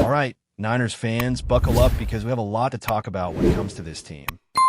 All right, Niners fans, buckle up because we have a lot to talk about when it comes to this team.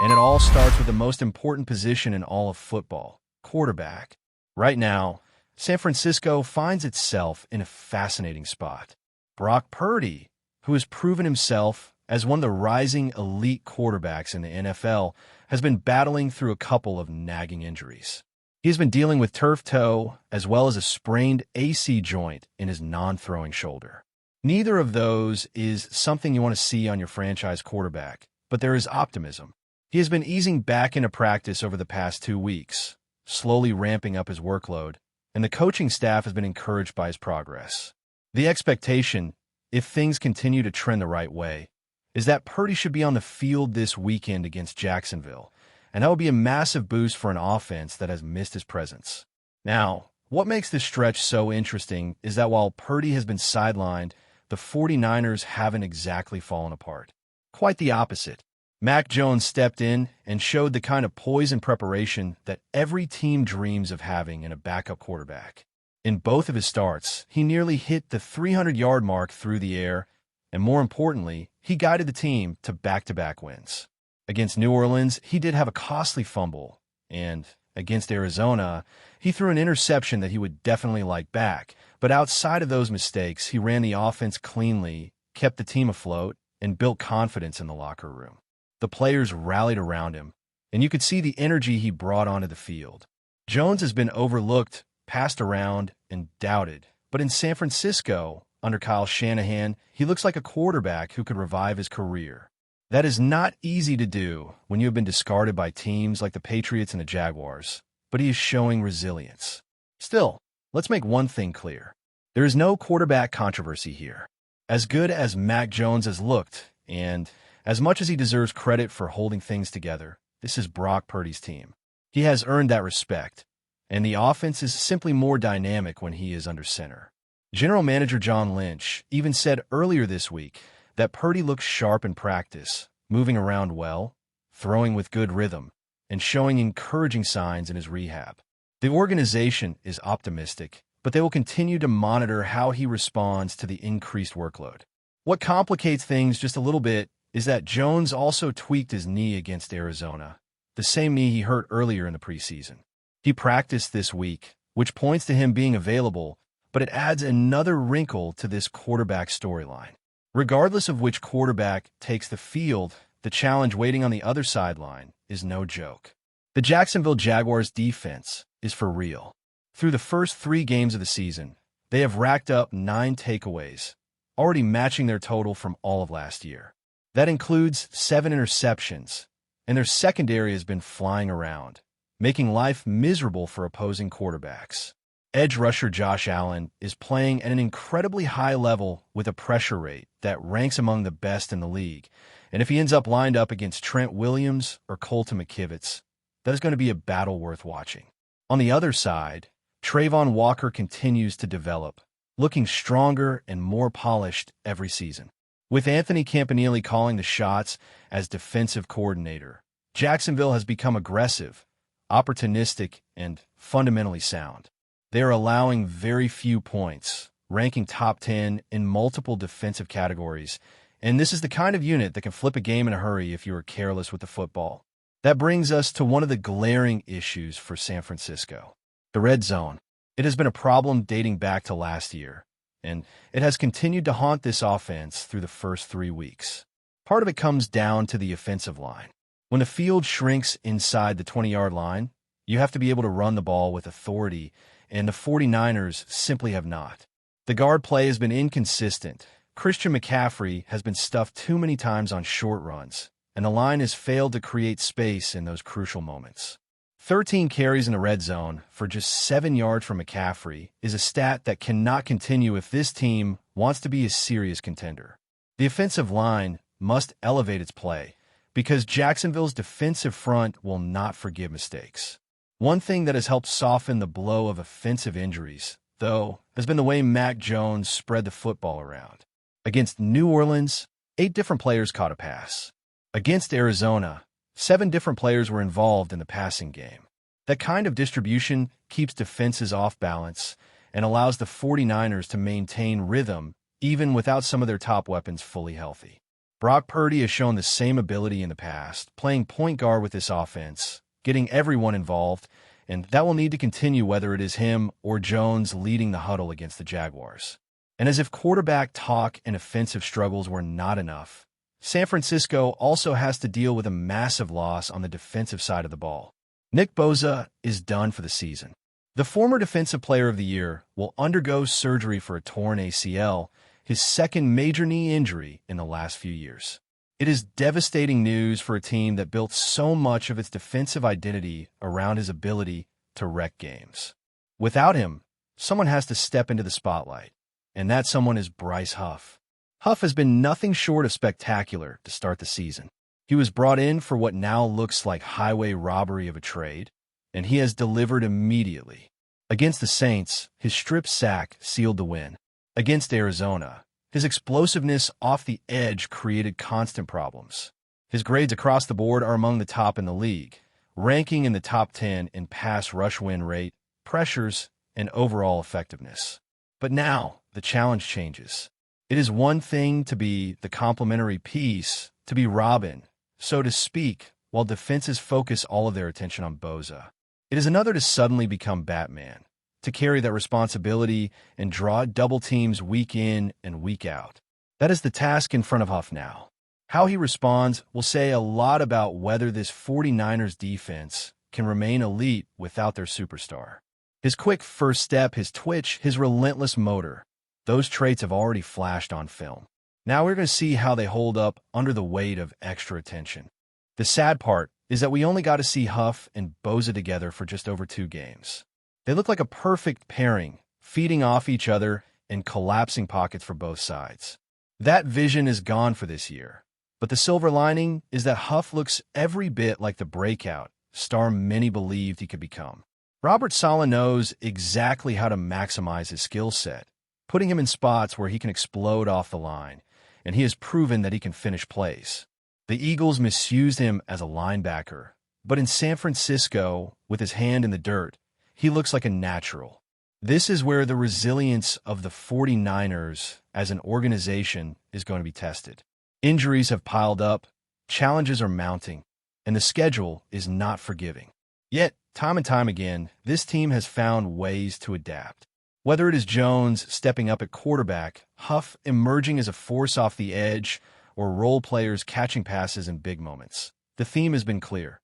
And it all starts with the most important position in all of football, quarterback. Right now, San Francisco finds itself in a fascinating spot. Brock Purdy, who has proven himself as one of the rising elite quarterbacks in the NFL, has been battling through a couple of nagging injuries. He has been dealing with turf toe as well as a sprained AC joint in his non-throwing shoulder. Neither of those is something you want to see on your franchise quarterback, but there is optimism. He has been easing back into practice over the past 2 weeks, slowly ramping up his workload, and the coaching staff has been encouraged by his progress. The expectation, if things continue to trend the right way, is that Purdy should be on the field this weekend against Jacksonville, and that will be a massive boost for an offense that has missed his presence. Now, what makes this stretch so interesting is that while Purdy has been sidelined, the 49ers haven't exactly fallen apart. Quite the opposite. Mac Jones stepped in and showed the kind of poise and preparation that every team dreams of having in a backup quarterback. In both of his starts, he nearly hit the 300-yard mark through the air, and more importantly, he guided the team to back-to-back wins. Against New Orleans, he did have a costly fumble, and against Arizona, he threw an interception that he would definitely like back. But outside of those mistakes, he ran the offense cleanly, kept the team afloat, and built confidence in the locker room. The players rallied around him, and you could see the energy he brought onto the field. Jones has been overlooked, passed around, and doubted. But in San Francisco, under Kyle Shanahan, he looks like a quarterback who could revive his career. That is not easy to do when you have been discarded by teams like the Patriots and the Jaguars, but he is showing resilience. Still, let's make one thing clear. There is no quarterback controversy here. As good as Mac Jones has looked, and as much as he deserves credit for holding things together, this is Brock Purdy's team. He has earned that respect, and the offense is simply more dynamic when he is under center. General Manager John Lynch even said earlier this week that Purdy looks sharp in practice, moving around well, throwing with good rhythm, and showing encouraging signs in his rehab. The organization is optimistic, but they will continue to monitor how he responds to the increased workload. What complicates things just a little bit is that Jones also tweaked his knee against Arizona, the same knee he hurt earlier in the preseason. He practiced this week, which points to him being available, but it adds another wrinkle to this quarterback storyline. Regardless of which quarterback takes the field, the challenge waiting on the other sideline is no joke. The Jacksonville Jaguars defense is for real. Through the first 3 games of the season, they have racked up 9 takeaways, already matching their total from all of last year. That includes 7 interceptions, and their secondary has been flying around, making life miserable for opposing quarterbacks. Edge rusher Josh Allen is playing at an incredibly high level with a pressure rate that ranks among the best in the league, and if he ends up lined up against Trent Williams or Colton McKivitz, that is going to be a battle worth watching. On the other side, Trayvon Walker continues to develop, looking stronger and more polished every season. With Anthony Campanile calling the shots as defensive coordinator, Jacksonville has become aggressive, opportunistic, and fundamentally sound. They are allowing very few points, ranking top 10 in multiple defensive categories, and this is the kind of unit that can flip a game in a hurry if you are careless with the football. That brings us to one of the glaring issues for San Francisco, the red zone. It has been a problem dating back to last year, and it has continued to haunt this offense through the first 3 weeks. Part of it comes down to the offensive line. When the field shrinks inside the 20-yard line, you have to be able to run the ball with authority, and the 49ers simply have not. The guard play has been inconsistent. Christian McCaffrey has been stuffed too many times on short runs, and the line has failed to create space in those crucial moments. 13 carries in the red zone for just 7 yards from McCaffrey is a stat that cannot continue if this team wants to be a serious contender. The offensive line must elevate its play because Jacksonville's defensive front will not forgive mistakes. One thing that has helped soften the blow of offensive injuries, though, has been the way Mac Jones spread the football around. Against New Orleans, 8 different players caught a pass. Against Arizona, 7 different players were involved in the passing game. That kind of distribution keeps defenses off balance and allows the 49ers to maintain rhythm even without some of their top weapons fully healthy. Brock Purdy has shown the same ability in the past, playing point guard with this offense, getting everyone involved, and that will need to continue whether it is him or Jones leading the huddle against the Jaguars. And as if quarterback talk and offensive struggles were not enough, San Francisco also has to deal with a massive loss on the defensive side of the ball. Nick Bosa is done for the season. The former Defensive Player of the Year will undergo surgery for a torn ACL, his second major knee injury in the last few years. It is devastating news for a team that built so much of its defensive identity around his ability to wreck games. Without him, someone has to step into the spotlight, and that someone is Bryce Huff. Huff has been nothing short of spectacular to start the season. He was brought in for what now looks like highway robbery of a trade, and he has delivered immediately. Against the Saints, his strip sack sealed the win. Against Arizona, his explosiveness off the edge created constant problems. His grades across the board are among the top in the league, ranking in the top 10 in pass rush win rate, pressures, and overall effectiveness. But now, the challenge changes. It is one thing to be the complementary piece, to be Robin, so to speak, while defenses focus all of their attention on Bosa. It is another to suddenly become Batman, to carry that responsibility and draw double teams week in and week out. That is the task in front of Huff now. How he responds will say a lot about whether this 49ers defense can remain elite without their superstar. His quick first step, his twitch, his relentless motor, those traits have already flashed on film. Now we're going to see how they hold up under the weight of extra attention. The sad part is that we only got to see Huff and Bosa together for just over 2 games. They look like a perfect pairing, feeding off each other and collapsing pockets for both sides. That vision is gone for this year. But the silver lining is that Huff looks every bit like the breakout star many believed he could become. Robert Saleh knows exactly how to maximize his skill set, putting him in spots where he can explode off the line, and he has proven that he can finish plays. The Eagles misused him as a linebacker, but in San Francisco, with his hand in the dirt, he looks like a natural. This is where the resilience of the 49ers as an organization is going to be tested. Injuries have piled up, challenges are mounting, and the schedule is not forgiving. Yet, time and time again, this team has found ways to adapt. Whether it is Jones stepping up at quarterback, Huff emerging as a force off the edge, or role players catching passes in big moments, the theme has been clear.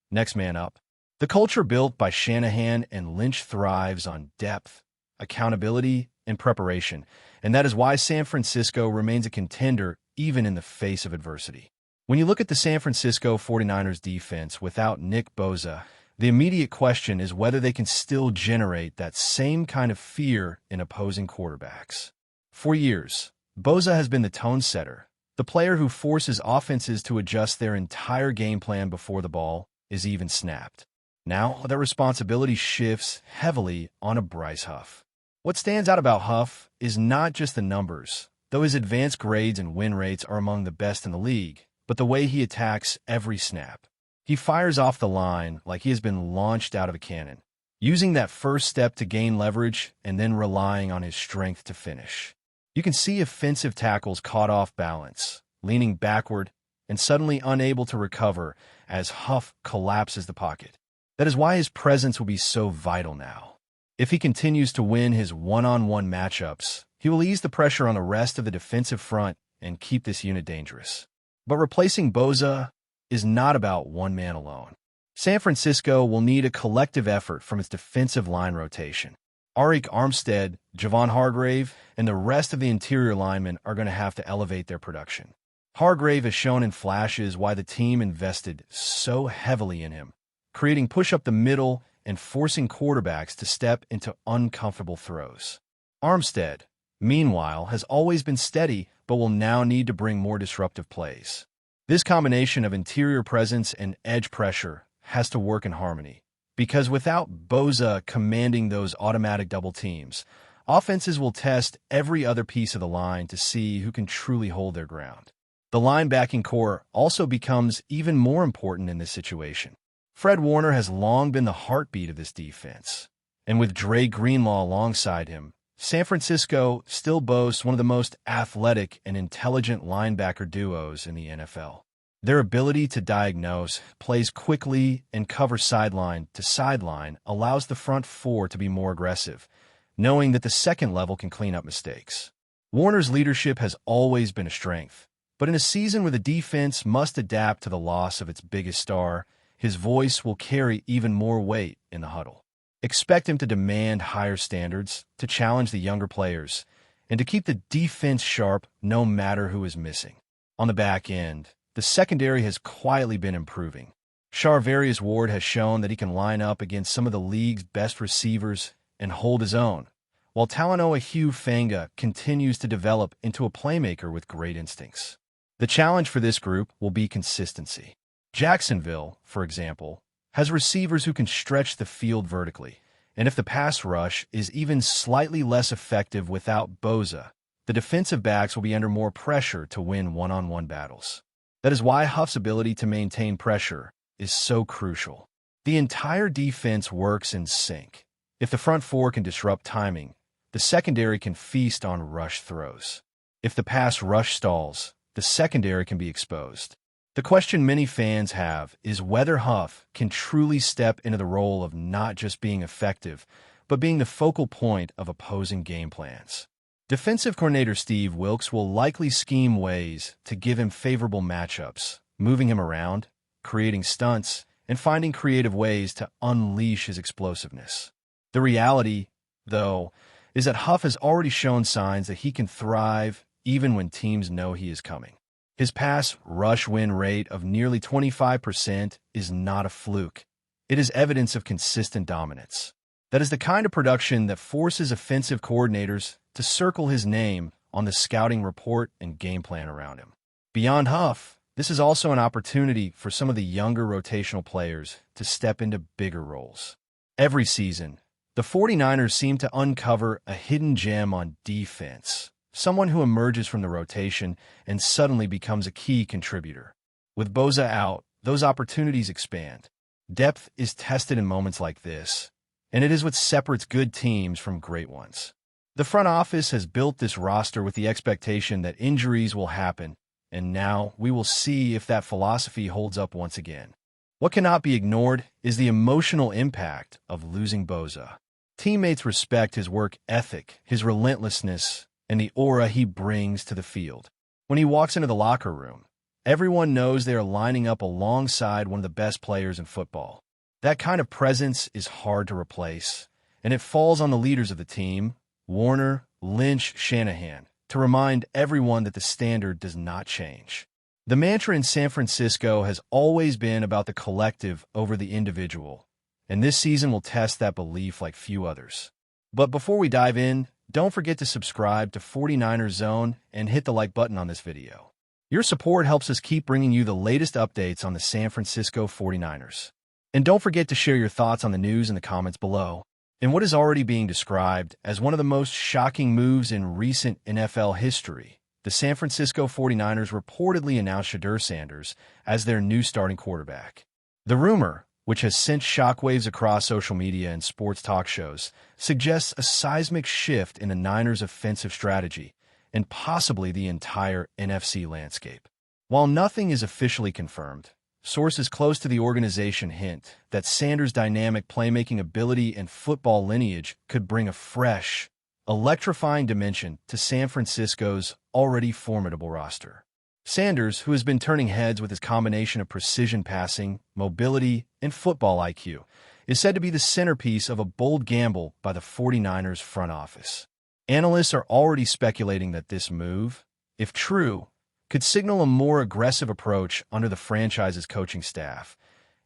Next man up. The culture built by Shanahan and Lynch thrives on depth, accountability, and preparation, and that is why San Francisco remains a contender even in the face of adversity. When you look at the San Francisco 49ers defense without Nick Bosa, the immediate question is whether they can still generate that same kind of fear in opposing quarterbacks. For years, Bosa has been the tone setter, the player who forces offenses to adjust their entire game plan before the ball is even snapped. Now, that responsibility shifts heavily onto Bryce Huff. What stands out about Huff is not just the numbers, though his advanced grades and win rates are among the best in the league, but the way he attacks every snap. He fires off the line like he has been launched out of a cannon, using that first step to gain leverage and then relying on his strength to finish. You can see offensive tackles caught off balance, leaning backward, and suddenly unable to recover as Huff collapses the pocket. That is why his presence will be so vital now. If he continues to win his one-on-one matchups, he will ease the pressure on the rest of the defensive front and keep this unit dangerous. But replacing Bosa is not about one man alone. San Francisco will need a collective effort from its defensive line rotation. Arik Armstead, Javon Hargrave, and the rest of the interior linemen are going to have to elevate their production. Hargrave has shown in flashes why the team invested so heavily in him, creating push up the middle and forcing quarterbacks to step into uncomfortable throws. Armstead, meanwhile, has always been steady but will now need to bring more disruptive plays. This combination of interior presence and edge pressure has to work in harmony, because without Bosa commanding those automatic double teams, offenses will test every other piece of the line to see who can truly hold their ground. The linebacking core also becomes even more important in this situation. Fred Warner has long been the heartbeat of this defense, and with Dre Greenlaw alongside him, San Francisco still boasts one of the most athletic and intelligent linebacker duos in the NFL. Their ability to diagnose plays quickly and cover sideline to sideline allows the front four to be more aggressive, knowing that the second level can clean up mistakes. Warner's leadership has always been a strength, but in a season where the defense must adapt to the loss of its biggest star, his voice will carry even more weight in the huddle. Expect him to demand higher standards, to challenge the younger players, and to keep the defense sharp no matter who is missing. On the back end, the secondary has quietly been improving. Charvarius Ward has shown that he can line up against some of the league's best receivers and hold his own, while Talanoa Hufanga continues to develop into a playmaker with great instincts. The challenge for this group will be consistency. Jacksonville, for example, has receivers who can stretch the field vertically, and if the pass rush is even slightly less effective without Bosa, the defensive backs will be under more pressure to win one-on-one battles. That is why Huff's ability to maintain pressure is so crucial. The entire defense works in sync. If the front four can disrupt timing, the secondary can feast on rush throws. If the pass rush stalls, the secondary can be exposed. The question many fans have is whether Huff can truly step into the role of not just being effective, but being the focal point of opposing game plans. Defensive coordinator Steve Wilks will likely scheme ways to give him favorable matchups, moving him around, creating stunts, and finding creative ways to unleash his explosiveness. The reality, though, is that Huff has already shown signs that he can thrive even when teams know he is coming. His pass rush win rate of nearly 25% is not a fluke. It is evidence of consistent dominance. That is the kind of production that forces offensive coordinators to circle his name on the scouting report and game plan around him. Beyond Huff, this is also an opportunity for some of the younger rotational players to step into bigger roles. Every season, the 49ers seem to uncover a hidden gem on defense, someone who emerges from the rotation and suddenly becomes a key contributor. With Bosa out, those opportunities expand. Depth is tested in moments like this, and it is what separates good teams from great ones. The front office has built this roster with the expectation that injuries will happen, and now we will see if that philosophy holds up once again. What cannot be ignored is the emotional impact of losing Bosa. Teammates respect his work ethic, his relentlessness, and the aura he brings to the field. When he walks into the locker room, everyone knows they are lining up alongside one of the best players in football. That kind of presence is hard to replace, and it falls on the leaders of the team, Warner, Lynch, Shanahan, to remind everyone that the standard does not change. The mantra in San Francisco has always been about the collective over the individual, and this season will test that belief like few others. But before we dive in, don't forget to subscribe to 49ers Zone and hit the like button on this video. Your support helps us keep bringing you the latest updates on the San Francisco 49ers. And don't forget to share your thoughts on the news in the comments below. In what is already being described as one of the most shocking moves in recent NFL history, the San Francisco 49ers reportedly announced SHEDEUR Sanders as their new starting quarterback. The rumor, which has sent shockwaves across social media and sports talk shows, suggests a seismic shift in the Niners' offensive strategy and possibly the entire NFC landscape. While nothing is officially confirmed, sources close to the organization hint that Sanders' dynamic playmaking ability and football lineage could bring a fresh, electrifying dimension to San Francisco's already formidable roster. Sanders, who has been turning heads with his combination of precision passing, mobility, and football IQ, is said to be the centerpiece of a bold gamble by the 49ers front office. Analysts are already speculating that this move, if true, could signal a more aggressive approach under the franchise's coaching staff,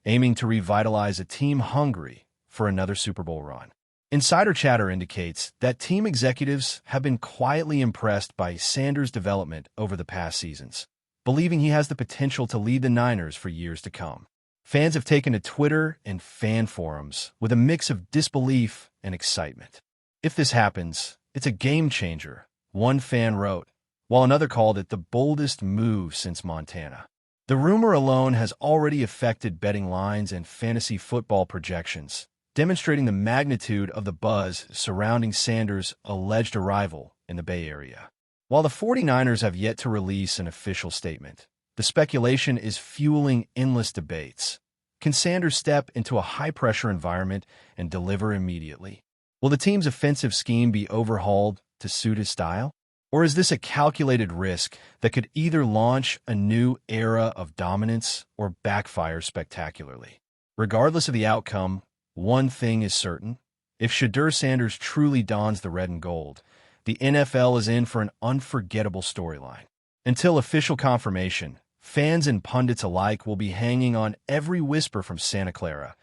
aiming to revitalize a team hungry for another Super Bowl run. Insider chatter indicates that team executives have been quietly impressed by Sanders' development over the past seasons, believing he has the potential to lead the Niners for years to come. Fans have taken to Twitter and fan forums with a mix of disbelief and excitement. If this happens, it's a game changer, one fan wrote, while another called it the boldest move since Montana. The rumor alone has already affected betting lines and fantasy football projections, demonstrating the magnitude of the buzz surrounding Sanders' alleged arrival in the Bay Area. While the 49ers have yet to release an official statement, the speculation is fueling endless debates. Can Sanders step into a high-pressure environment and deliver immediately? Will the team's offensive scheme be overhauled to suit his style? Or is this a calculated risk that could either launch a new era of dominance or backfire spectacularly? Regardless of the outcome, one thing is certain. If SHEDEUR Sanders truly dons the red and gold, the NFL is in for an unforgettable storyline. Until official confirmation, fans and pundits alike will be hanging on every whisper from Santa Clara,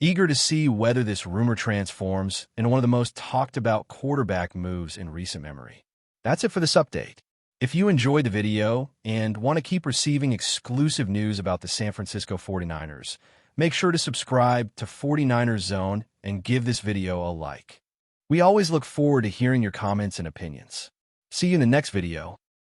eager to see whether this rumor transforms into one of the most talked-about quarterback moves in recent memory. That's it for this update. If you enjoyed the video and want to keep receiving exclusive news about the San Francisco 49ers, make sure to subscribe to 49ers Zone and give this video a like. We always look forward to hearing your comments and opinions. See you in the next video.